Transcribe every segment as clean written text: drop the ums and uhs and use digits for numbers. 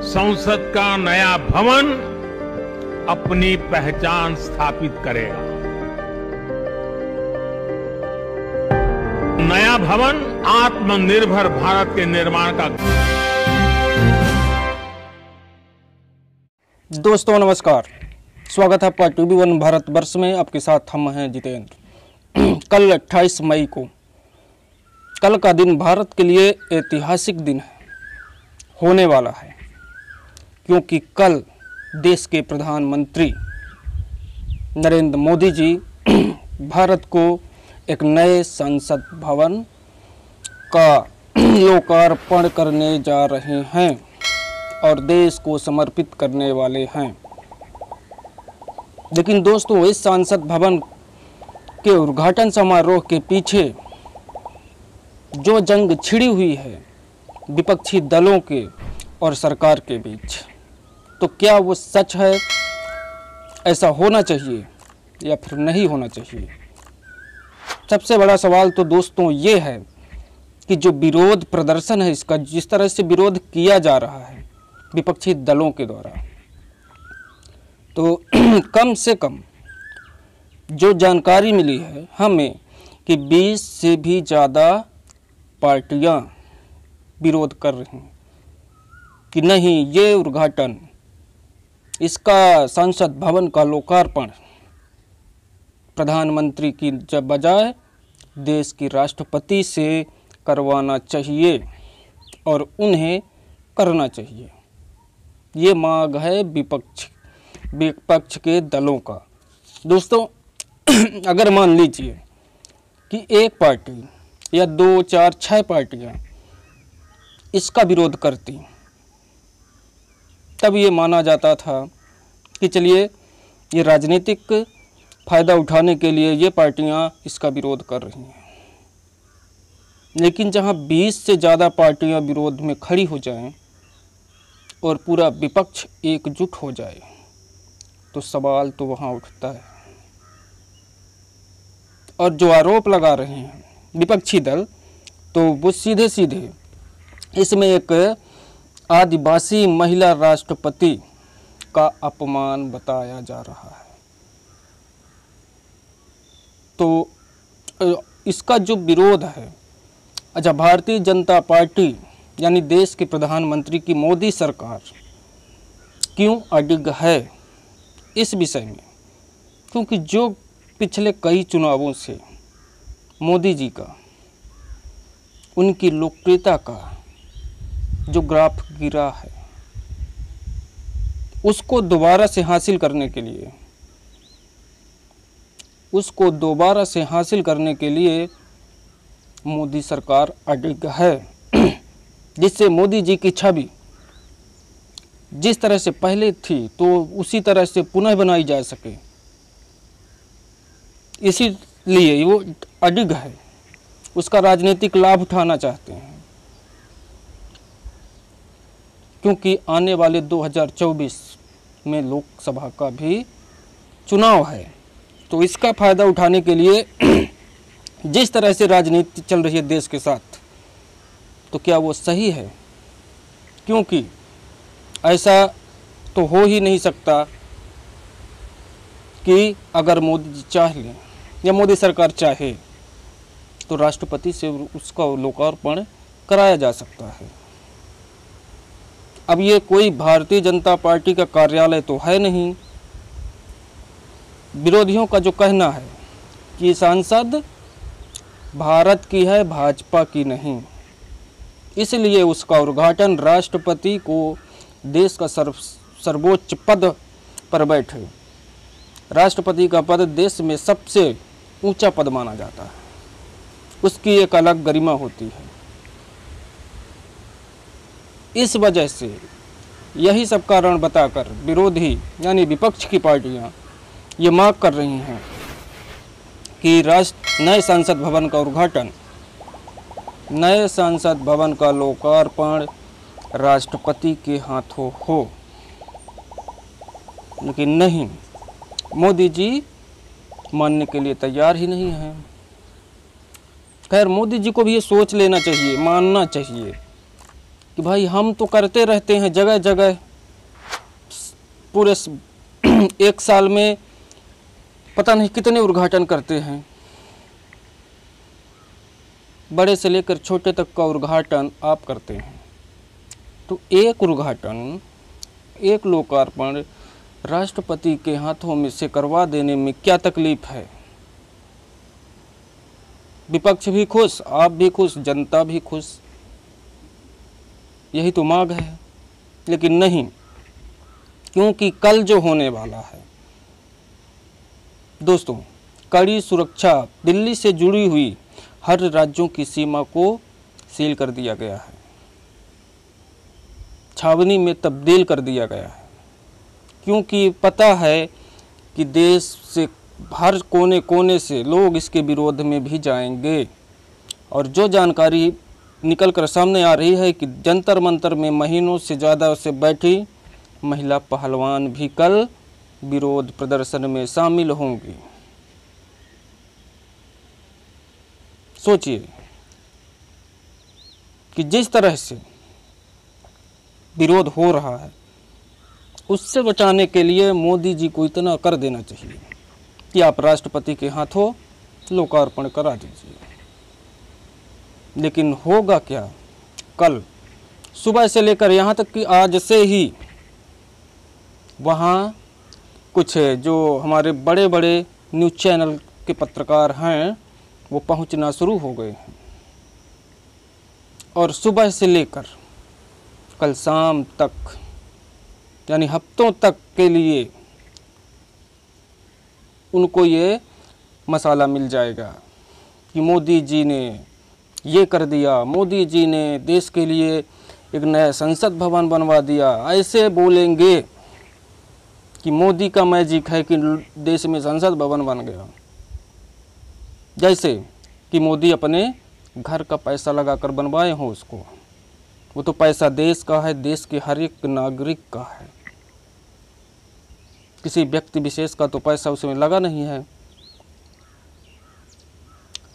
संसद का नया भवन अपनी पहचान स्थापित करेगा। नया भवन आत्मनिर्भर भारत के निर्माण का। दोस्तों नमस्कार, स्वागत है आपका TV1 भारतवर्ष में। आपके साथ हम हैं जितेंद्र। कल 28 मई को, कल का दिन भारत के लिए ऐतिहासिक दिन होने वाला है, क्योंकि कल देश के प्रधानमंत्री नरेंद्र मोदी जी भारत को एक नए संसद भवन का लोकार्पण करने जा रहे हैं और देश को समर्पित करने वाले हैं। लेकिन दोस्तों, इस संसद भवन के उद्घाटन समारोह के पीछे जो जंग छिड़ी हुई है विपक्षी दलों के और सरकार के बीच, तो क्या वो सच है? ऐसा होना चाहिए या फिर नहीं होना चाहिए? सबसे बड़ा सवाल तो दोस्तों ये है कि जो विरोध प्रदर्शन है, इसका जिस तरह से विरोध किया जा रहा है विपक्षी दलों के द्वारा, तो कम से कम जो जानकारी मिली है हमें कि 20 से भी ज़्यादा पार्टियां विरोध कर रही हैं कि नहीं, ये उद्घाटन, इसका संसद भवन का लोकार्पण प्रधानमंत्री की जब बजाय देश की राष्ट्रपति से करवाना चाहिए और उन्हें करना चाहिए। ये मांग है विपक्ष के दलों का। दोस्तों, अगर मान लीजिए कि एक पार्टी या 2, 4, 6 पार्टियां इसका विरोध करती, तब ये माना जाता था कि चलिए ये राजनीतिक फ़ायदा उठाने के लिए ये पार्टियां इसका विरोध कर रही हैं। लेकिन जहां 20 से ज़्यादा पार्टियां विरोध में खड़ी हो जाएं और पूरा विपक्ष एकजुट हो जाए, तो सवाल तो वहां उठता है। और जो आरोप लगा रहे हैं विपक्षी दल, तो वो सीधे सीधे इसमें एक आदिवासी महिला राष्ट्रपति का अपमान बताया जा रहा है। तो इसका जो विरोध है, अच्छा, भारतीय जनता पार्टी यानी देश के प्रधानमंत्री की मोदी सरकार क्यों अडिग है इस विषय में? क्योंकि जो पिछले कई चुनावों से मोदी जी का, उनकी लोकप्रियता का जो ग्राफ गिरा है, उसको दोबारा से हासिल करने के लिए मोदी सरकार अडिग है, जिससे मोदी जी की छवि जिस तरह से पहले थी तो उसी तरह से पुनः बनाई जा सके, इसीलिए वो अडिग है, उसका राजनीतिक लाभ उठाना चाहते हैं। क्योंकि आने वाले 2024 में लोकसभा का भी चुनाव है, तो इसका फ़ायदा उठाने के लिए जिस तरह से राजनीति चल रही है देश के साथ, तो क्या वो सही है? क्योंकि ऐसा तो हो ही नहीं सकता कि अगर मोदी जी चाह लें या मोदी सरकार चाहे तो राष्ट्रपति से उसका लोकार्पण कराया जा सकता है। अब ये कोई भारतीय जनता पार्टी का कार्यालय तो है नहीं। विरोधियों का जो कहना है कि संसद भारत की है, भाजपा की नहीं, इसलिए उसका उद्घाटन राष्ट्रपति को देश का सर्वोच्च पद पर बैठे, राष्ट्रपति का पद देश में सबसे ऊंचा पद माना जाता है, उसकी एक अलग गरिमा होती है। इस वजह से यही सब कारण बताकर विरोधी यानी विपक्ष की पार्टियां ये मांग कर रही हैं कि नए संसद भवन का उद्घाटन, नए संसद भवन का लोकार्पण राष्ट्रपति के हाथों हो। लेकिन नहीं, मोदी जी मानने के लिए तैयार ही नहीं हैं। खैर, मोदी जी को भी ये सोच लेना चाहिए, मानना चाहिए कि भाई हम तो करते रहते हैं जगह जगह, पूरे एक साल में पता नहीं कितने उद्घाटन करते हैं, बड़े से लेकर छोटे तक का उद्घाटन आप करते हैं। तो एक उद्घाटन, एक लोकार्पण राष्ट्रपति के हाथों में से करवा देने में क्या तकलीफ है? विपक्ष भी खुश, आप भी खुश, जनता भी खुश, यही तो मांग है। लेकिन नहीं, क्योंकि कल जो होने वाला है दोस्तों, कड़ी सुरक्षा, दिल्ली से जुड़ी हुई हर राज्यों की सीमा को सील कर दिया गया है, छावनी में तब्दील कर दिया गया है, क्योंकि पता है कि देश से हर कोने कोने से लोग इसके विरोध में भी जाएंगे। और जो जानकारी निकल कर सामने आ रही है कि जंतर मंतर में महीनों से ज़्यादा से बैठी महिला पहलवान भी कल विरोध प्रदर्शन में शामिल होंगी। सोचिए कि जिस तरह से विरोध हो रहा है, उससे बचाने के लिए मोदी जी को इतना कर देना चाहिए कि आप राष्ट्रपति के हाथों लोकार्पण करा दीजिए। लेकिन होगा क्या? कल सुबह से लेकर यहाँ तक कि आज से ही वहाँ कुछ जो हमारे बड़े बड़े न्यूज़ चैनल के पत्रकार हैं वो पहुँचना शुरू हो गए हैं, और सुबह से लेकर कल शाम तक, यानी हफ्तों तक के लिए उनको ये मसाला मिल जाएगा कि मोदी जी ने ये कर दिया, मोदी जी ने देश के लिए एक नया संसद भवन बनवा दिया। ऐसे बोलेंगे कि मोदी का मैजिक है कि देश में संसद भवन बन गया, जैसे कि मोदी अपने घर का पैसा लगाकर बनवाए हों उसको। वो तो पैसा देश का है, देश के हर एक नागरिक का है, किसी व्यक्ति विशेष का तो पैसा उसमें लगा नहीं है।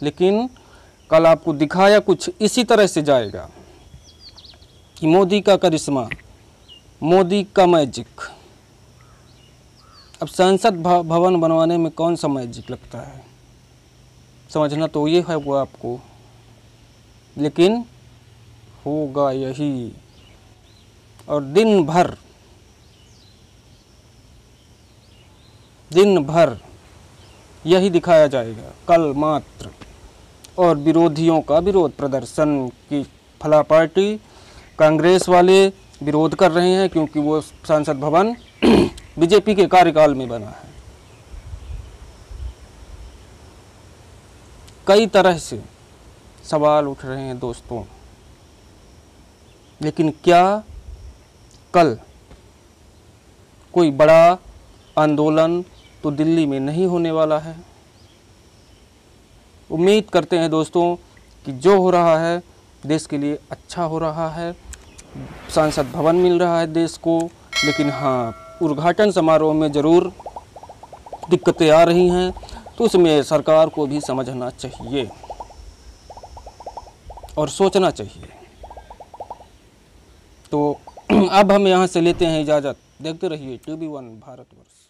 लेकिन कल आपको दिखाया कुछ इसी तरह से जाएगा कि मोदी का करिश्मा, मोदी का मैजिक। अब संसद भवन बनवाने में कौन सा मैजिक लगता है, समझना तो ये है वो आपको, लेकिन होगा यही। और दिन भर यही दिखाया जाएगा कल मात्र। और विरोधियों का विरोध प्रदर्शन की फला पार्टी कांग्रेस वाले विरोध कर रहे हैं, क्योंकि वो संसद भवन बीजेपी के कार्यकाल में बना है। कई तरह से सवाल उठ रहे हैं दोस्तों, लेकिन क्या कल कोई बड़ा आंदोलन तो दिल्ली में नहीं होने वाला है? उम्मीद करते हैं दोस्तों कि जो हो रहा है देश के लिए अच्छा हो रहा है, संसद भवन मिल रहा है देश को। लेकिन हाँ, उद्घाटन समारोह में ज़रूर दिक्कतें आ रही हैं, तो उसमें सरकार को भी समझना चाहिए और सोचना चाहिए। तो अब हम यहाँ से लेते हैं इजाज़त। देखते रहिए TV1 भारतवर्ष।